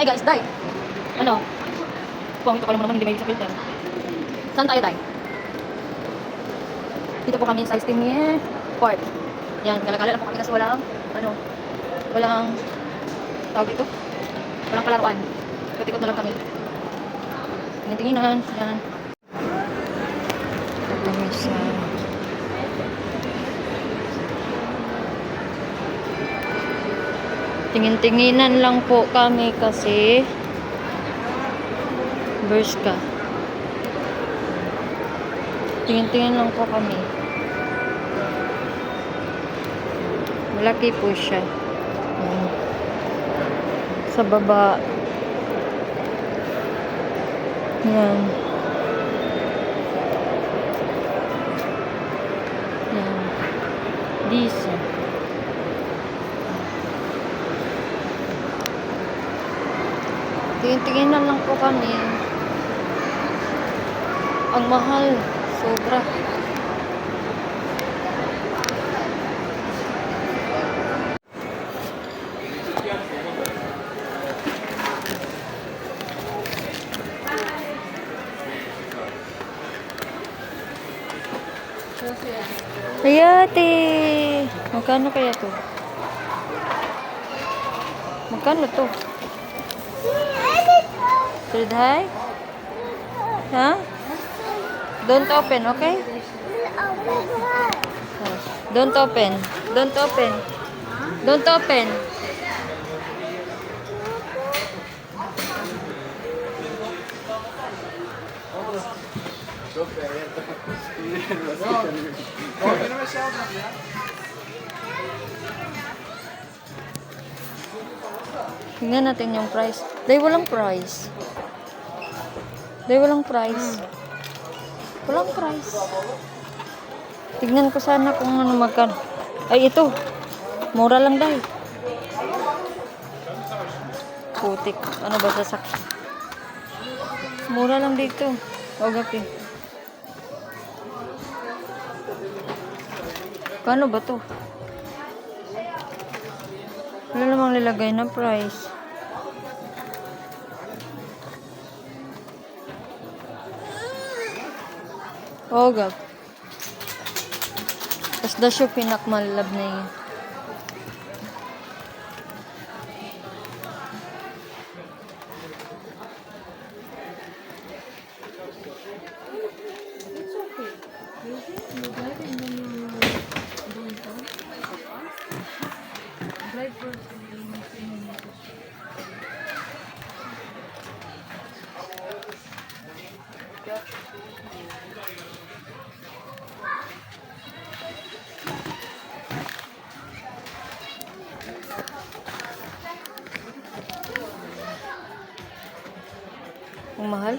Hi guys, Day. Ano? Pangit ka naman hindi may sa filter. Saan tayo, Day? Dito po kami sa Steamy Park. Yan, galagala lang po kami kasi walang tawag dito. Walang palaruan. Katikot na lang kami. Tingin-tinginan. Yan. Ito kami sa tingin-tinginan lang po kami kasi Bershka. Tingin-tingin lang po kami. Malaki po siya. Ayan. Sa baba. Yan. Yan. Diesel. Tingin-tinginan lang po kami. Ang mahal. Sobra. Ay, ate. Magkano kaya to? Magkano to? Third high? Ha? Don't open, okay? Don't open. Don't open. Don't open. Tingnan natin yung price. Dahil walang price. Walang price. Tignan ko sana kung ano magkano. Ay, ito. Mura lang dahil. Putik. Ano ba sasak? Mura lang dito. Okay. Kano ba to? Wala namang nilagay na price. Gab. Tapos da siya pinakmalab na yun. Ang mahal.